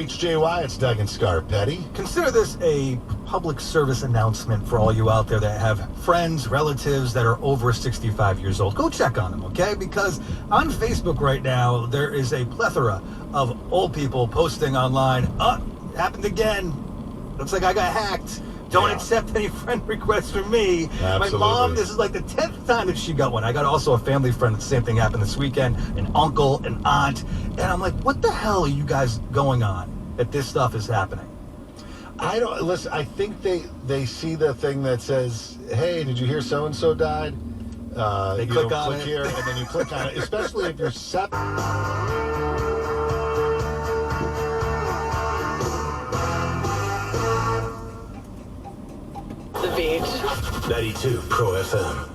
HJY, it's Doug and Scarpetti. Consider this a public service announcement for all you out there that have friends, relatives that are over 65 years old. Go check on them, okay? Because on Facebook right now, there is a plethora of old people posting online, happened again. Looks like I got hacked. Don't accept any friend requests from me. Absolutely. My mom, this is like the 10th time that she got one. I got also a family friend, the same thing happened this weekend, an uncle, an aunt. And I'm like, what the hell are you guys going on that this stuff is happening? I don't, listen, I think they see the thing that says, hey, did you hear so-and-so died? They click on it. Here, and then you click on it, especially if you're The beach. 92 Pro FM.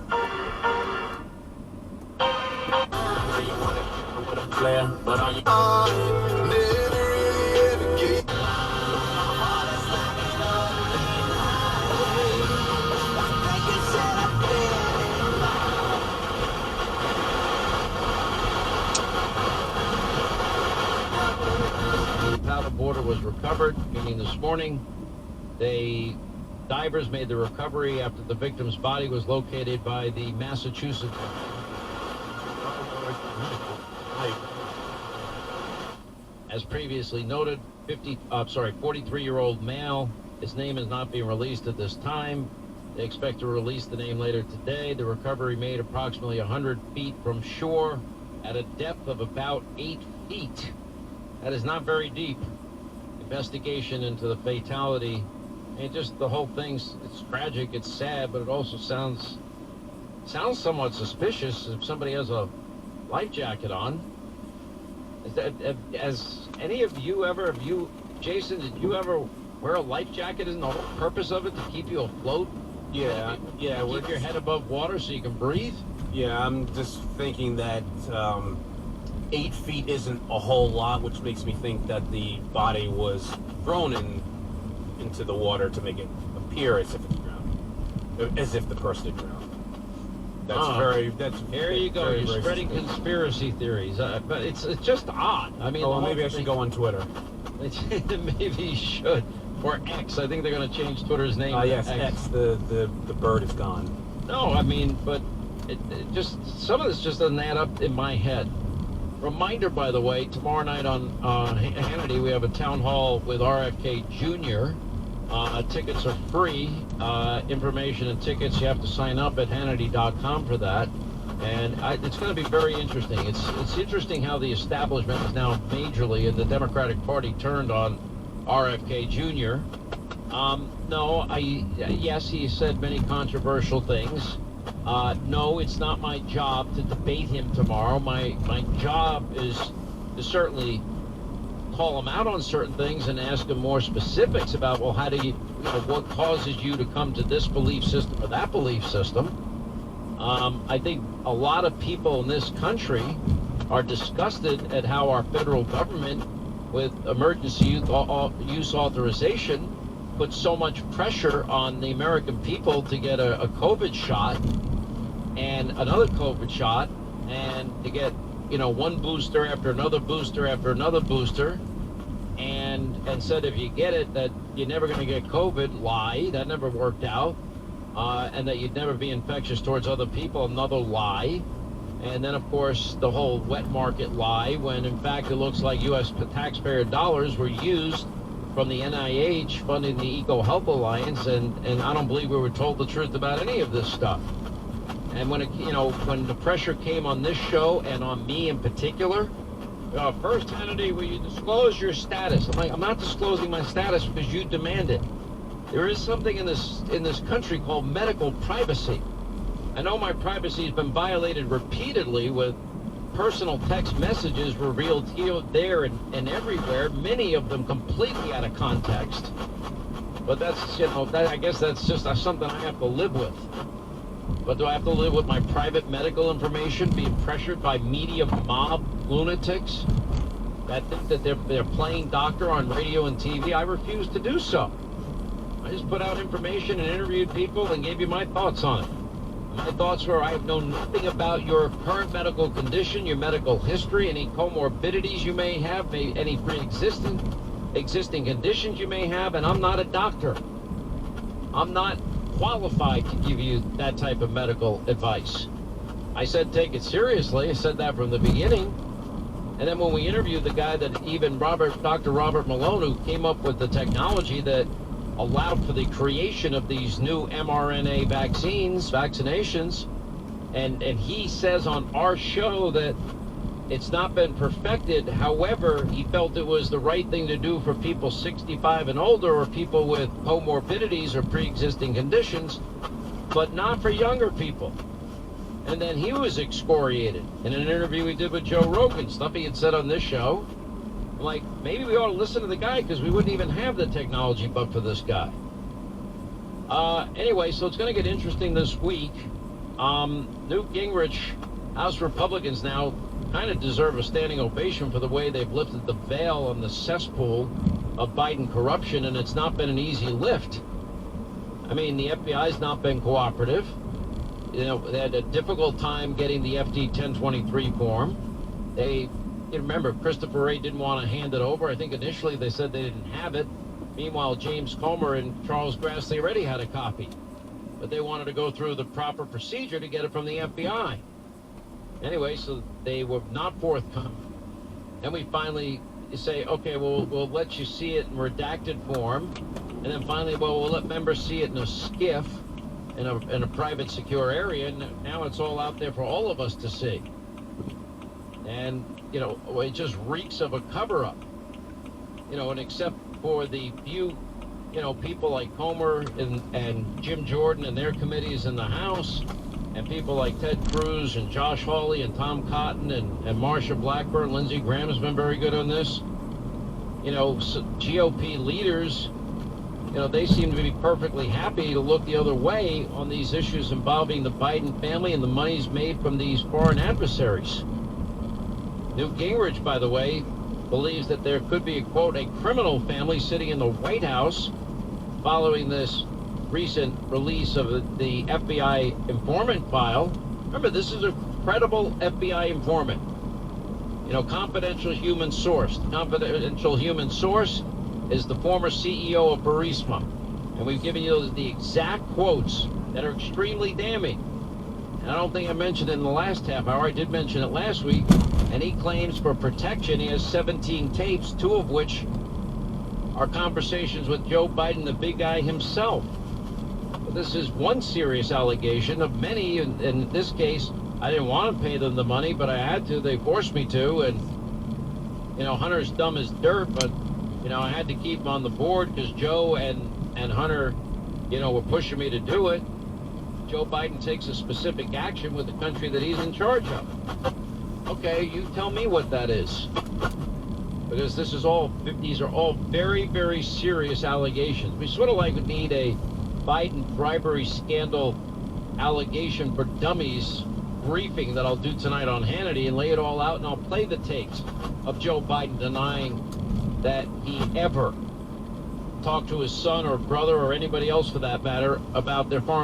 How the border was recovered, meaning this morning, divers made the recovery after the victim's body was located by the Massachusetts. As previously noted, 43-year-old male. His name is not being released at this time. They expect to release the name later today. The recovery made approximately 100 feet from shore at a depth of about 8 feet. That is not very deep. Investigation into the fatality, and just the whole thing's, it's tragic, it's sad, but it also sounds somewhat suspicious if somebody has a life jacket on. Has any of you ever, Jason, did you ever wear a life jacket? Isn't the whole purpose of it to keep you afloat? Yeah. Keep your head above water so you can breathe? Yeah, I'm just thinking that 8 feet isn't a whole lot, which makes me think that the body was thrown into the water to make it appear as if it's drowned, as if the person had drowned. Here you go. You're spreading conspiracy theories, but it's just odd. I mean, maybe I should go on Twitter. Maybe you should, or X. I think they're going to change Twitter's name. Yes, X. The bird is gone. No, I mean, but it just, some of this just doesn't add up in my head. Reminder, by the way, tomorrow night on Hannity, we have a town hall with RFK Jr. Tickets are free. Information and tickets, you have to sign up at Hannity.com for that. And it's going to be very interesting. It's interesting how the establishment is now majorly, and the Democratic Party turned on RFK Jr. Yes, he said many controversial things. No, it's not my job to debate him tomorrow. My job is to certainly call him out on certain things and ask him more specifics about, well, how do you what causes you to come to this belief system or that belief system? I think a lot of people in this country are disgusted at how our federal government, with emergency use authorization, puts so much pressure on the American people to get a COVID shot and another COVID shot, and to get one booster after another booster after another booster, and said if you get it that you're never going to get COVID. Lie. That never worked out. And that you'd never be infectious towards other people. Another lie. And then, of course, the whole wet market lie, when in fact it looks like U.S. taxpayer dollars were used from the NIH funding the Eco Health Alliance, and I don't believe we were told the truth about any of this stuff. And when when the pressure came on this show and on me in particular, first, Hannity, will you disclose your status? I'm like, I'm not disclosing my status because you demand it. There is something in this country called medical privacy. I know my privacy has been violated repeatedly with personal text messages revealed here, there, and everywhere, many of them completely out of context. But that's, I guess that's just something I have to live with. But do I have to live with my private medical information being pressured by media mob lunatics that think that they're playing doctor on radio and TV? I refuse to do so. I just put out information and interviewed people and gave you my thoughts on it. My thoughts were, I have known nothing about your current medical condition, your medical history, any comorbidities you may have, any existing conditions you may have, and I'm not a doctor. I'm not qualified to give you that type of medical advice. I said take it seriously. I said that from the beginning. And then when we interviewed the guy that even Dr. Robert Malone, who came up with the technology that allowed for the creation of these new mRNA vaccinations, and he says on our show that it's not been perfected. However, he felt it was the right thing to do for people 65 and older, or people with comorbidities or pre-existing conditions, but not for younger people. And then he was excoriated in an interview he did with Joe Rogan, stuff he had said on this show. I'm like, maybe we ought to listen to the guy, because we wouldn't even have the technology but for this guy. Anyway, so it's going to get interesting this week. Newt Gingrich, House Republicans now kind of deserve a standing ovation for the way they've lifted the veil on the cesspool of Biden corruption, and it's not been an easy lift. I mean, the FBI's not been cooperative. They had a difficult time getting the FD 1023 form. Remember, Christopher Wray didn't want to hand it over. I think initially they said they didn't have it. Meanwhile, James Comer and Charles Grassley already had a copy. But they wanted to go through the proper procedure to get it from the FBI. Anyway, so they were not forthcoming. Then we finally say, okay, we'll let you see it in redacted form. And then finally, we'll let members see it in a SCIF, in a private, secure area. And now it's all out there for all of us to see. And, it just reeks of a cover-up. And except for the few, people like Comer and Jim Jordan and their committees in the House, and people like Ted Cruz and Josh Hawley and Tom Cotton and Marsha Blackburn, Lindsey Graham has been very good on this. GOP leaders, they seem to be perfectly happy to look the other way on these issues involving the Biden family and the monies made from these foreign adversaries. Newt Gingrich, by the way, believes that there could be, quote, a criminal family sitting in the White House following this recent release of the FBI informant file. Remember, this is a credible FBI informant. Confidential human source. The confidential human source is the former CEO of Burisma. And we've given you the exact quotes that are extremely damning. And I don't think I mentioned it in the last half hour. I did mention it last week. And he claims for protection he has 17 tapes, 2 of which are conversations with Joe Biden, the big guy himself. But this is one serious allegation of many. In this case, I didn't want to pay them the money, but I had to. They forced me to. And, Hunter's dumb as dirt, but, I had to keep him on the board because Joe and Hunter, were pushing me to do it. Joe Biden takes a specific action with the country that he's in charge of. Okay, you tell me what that is. Because these are all very, very serious allegations. We sort of like need a Biden bribery scandal allegation for dummies briefing that I'll do tonight on Hannity and lay it all out, and I'll play the tapes of Joe Biden denying that he ever talked to his son or brother or anybody else for that matter about their foreign